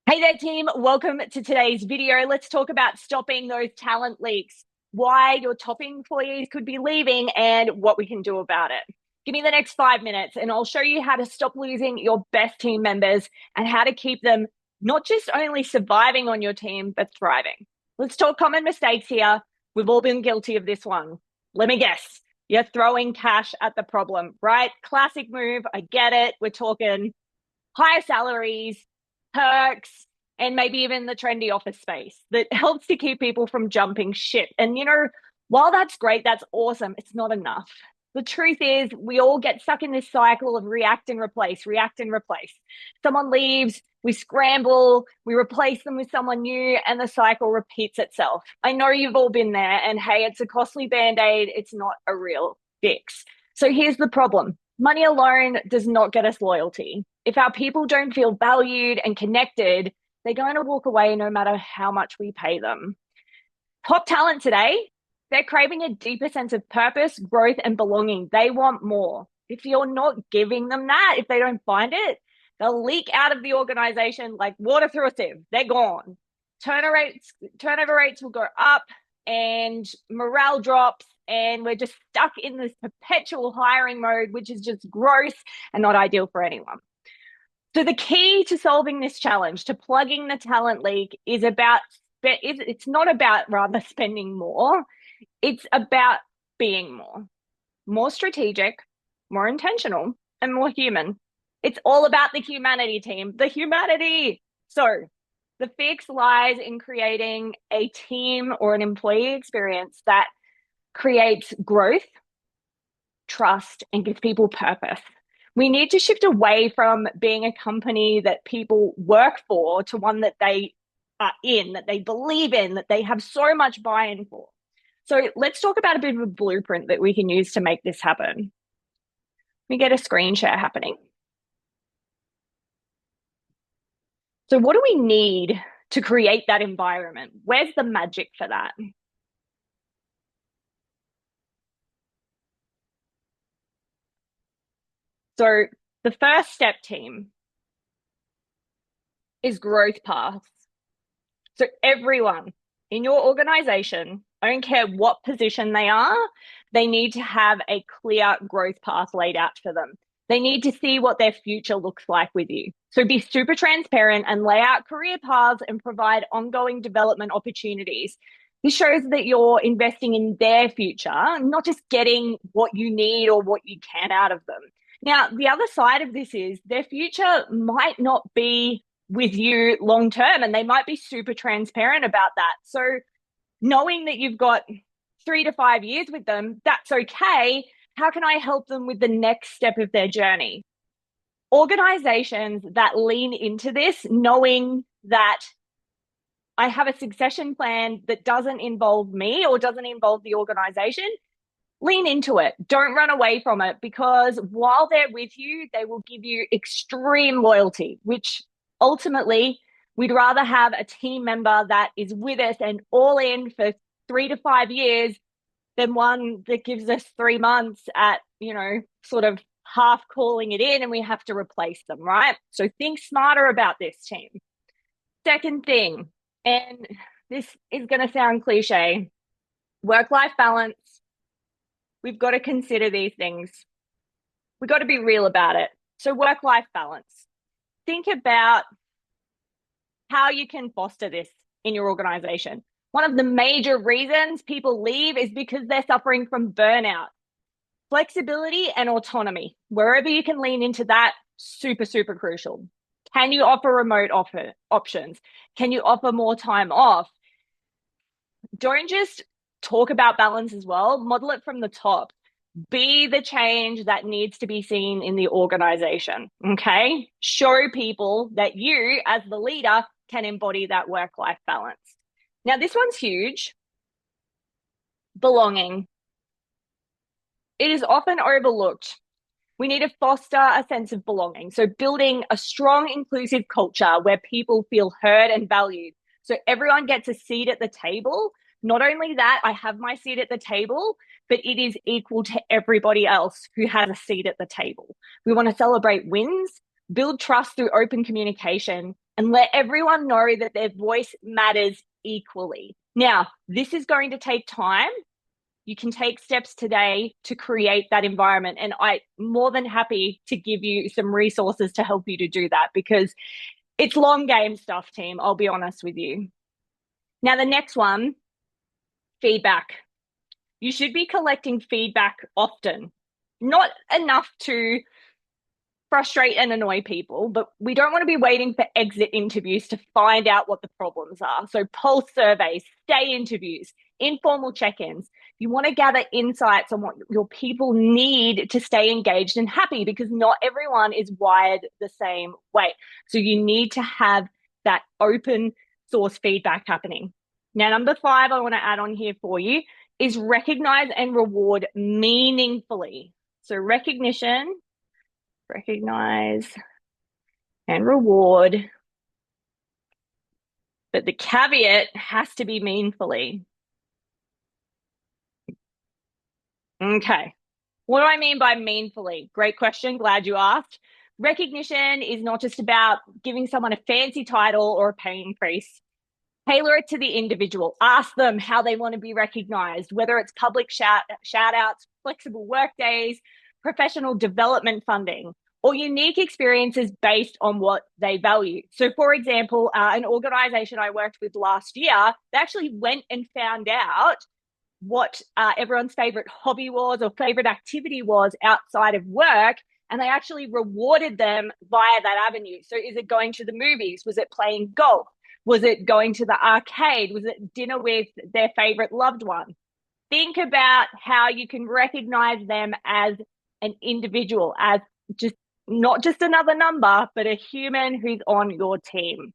Hey there, team. Welcome to today's video. Let's talk about stopping those talent leaks, why your top employees could be leaving, and what we can do about it. Give me the next 5 minutes, and I'll show you how to stop losing your best team members and how to keep them not just only surviving on your team, but thriving. Let's talk common mistakes here. We've all been guilty of this one. Let me guess. You're throwing cash at the problem, right? Classic move. I get it. We're talking higher salaries, perks, and maybe even the trendy office space that helps to keep people from jumping ship. And, while that's great, that's awesome, it's not enough. The truth is, we all get stuck in this cycle of react and replace, react and replace. Someone leaves, we scramble, we replace them with someone new, and the cycle repeats itself. I know you've all been there, and hey, it's a costly band aid, it's not a real fix. So here's the problem: money alone does not get us loyalty. If our people don't feel valued and connected, they're going to walk away no matter how much we pay them. Top talent today, they're craving a deeper sense of purpose, growth, and belonging. They want more. If you're not giving them that, if they don't find it, they'll leak out of the organization like water through a sieve. They're gone. Turnover rates will go up, and morale drops, and we're just stuck in this perpetual hiring mode, which is just gross and not ideal for anyone. So the key to solving this challenge, to plugging the talent leak, is about it's not about rather spending more. It's about being more strategic, more intentional, and more human. It's all about the humanity, team, the humanity. So the fix lies in creating a team or an employee experience that creates growth, trust, and gives people purpose. We need to shift away from being a company that people work for to one that they are in, that they believe in, that they have so much buy-in for. So let's talk about a bit of a blueprint that we can use to make this happen. Let me get a screen share happening. So what do we need to create that environment? Where's the magic for that? So the first step, team, is growth paths. So everyone in your organization, I don't care what position they are, they need to have a clear growth path laid out for them. They need to see what their future looks like with you. So be super transparent and lay out career paths and provide ongoing development opportunities. This shows that you're investing in their future, not just getting what you need or what you can out of them. Now, the other side of this is their future might not be with you long term, and they might be super transparent about that. So knowing that you've got 3 to 5 years with them, that's okay. How can I help them with the next step of their journey? Organizations that lean into this, knowing that I have a succession plan that doesn't involve me or doesn't involve the organization, lean into it. Don't run away from it, because while they're with you, they will give you extreme loyalty, which ultimately we'd rather have a team member that is with us and all in for 3 to 5 years than one that gives us 3 months at, sort of half calling it in and we have to replace them, right? So think smarter about this, team. Second thing, and this is going to sound cliche, work-life balance. We've got to consider these things. We've got to be real about it. So work-life balance. Think about how you can foster this in your organization. One of the major reasons people leave is because they're suffering from burnout. Flexibility and autonomy, wherever you can lean into that, super, super crucial. Can you offer remote options? Can you offer more time off? Don't just talk about balance as well, model it from the top. Be the change that needs to be seen in the organization, okay? Show people that you, as the leader, can embody that work-life balance. Now, this one's huge. Belonging. It is often overlooked. We need to foster a sense of belonging. So building a strong, inclusive culture where people feel heard and valued. So everyone gets a seat at the table. Not only that, I have my seat at the table, but it is equal to everybody else who has a seat at the table. We want to celebrate wins, build trust through open communication, and let everyone know that their voice matters equally. Now, this is going to take time. You can take steps today to create that environment. And I'm more than happy to give you some resources to help you to do that, because it's long game stuff, team. I'll be honest with you. Now, the next one, feedback. You should be collecting feedback often, not enough to frustrate and annoy people, but we don't want to be waiting for exit interviews to find out what the problems are. So pulse surveys, stay interviews, informal check-ins. You want to gather insights on what your people need to stay engaged and happy, because not everyone is wired the same way. So you need to have that open source feedback happening. Now, number 5, I want to add on here for you is recognize and reward meaningfully. So recognize and reward, but the caveat has to be meaningfully. Okay. What do I mean by meaningfully? Great question. Glad you asked. Recognition is not just about giving someone a fancy title or a pay increase. Tailor it to the individual. Ask them how they want to be recognized, whether it's public shout outs, flexible work days, professional development funding, or unique experiences based on what they value. So, for example, an organization I worked with last year, they actually went and found out what everyone's favorite hobby was or favorite activity was outside of work, and they actually rewarded them via that avenue. So is it going to the movies? Was it playing golf? Was it going to the arcade? Was it dinner with their favorite loved one? Think about how you can recognize them as an individual, as just not just another number, but a human who's on your team.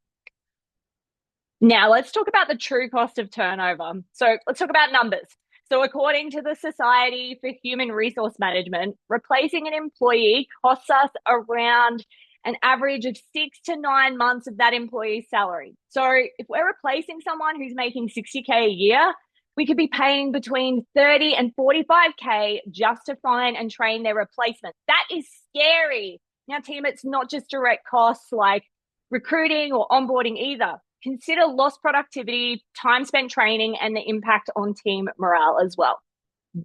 Now, let's talk about the true cost of turnover. So let's talk about numbers. So according to the Society for Human Resource Management, replacing an employee costs us around an average of 6 to 9 months of that employee's salary. So if we're replacing someone who's making 60K a year, we could be paying between 30 and 45K just to find and train their replacement. That is scary. Now, team, it's not just direct costs like recruiting or onboarding either. Consider lost productivity, time spent training, and the impact on team morale as well.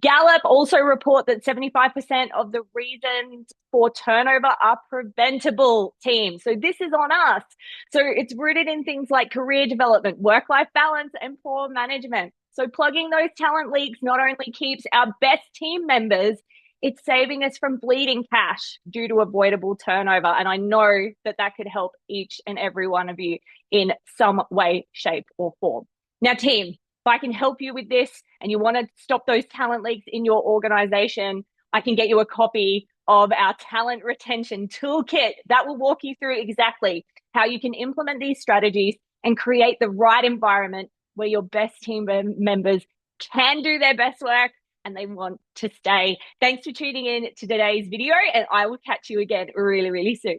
Gallup also report that 75% of the reasons for turnover are preventable, teams. So this is on us. So it's rooted in things like career development, work-life balance, and poor management. So plugging those talent leaks not only keeps our best team members, it's saving us from bleeding cash due to avoidable turnover. And I know that that could help each and every one of you in some way, shape, or form. Now, team, if I can help you with this and you want to stop those talent leaks in your organization, I can get you a copy of our talent retention toolkit that will walk you through exactly how you can implement these strategies and create the right environment where your best team members can do their best work and they want to stay. Thanks for tuning in to today's video, and I will catch you again really, really soon.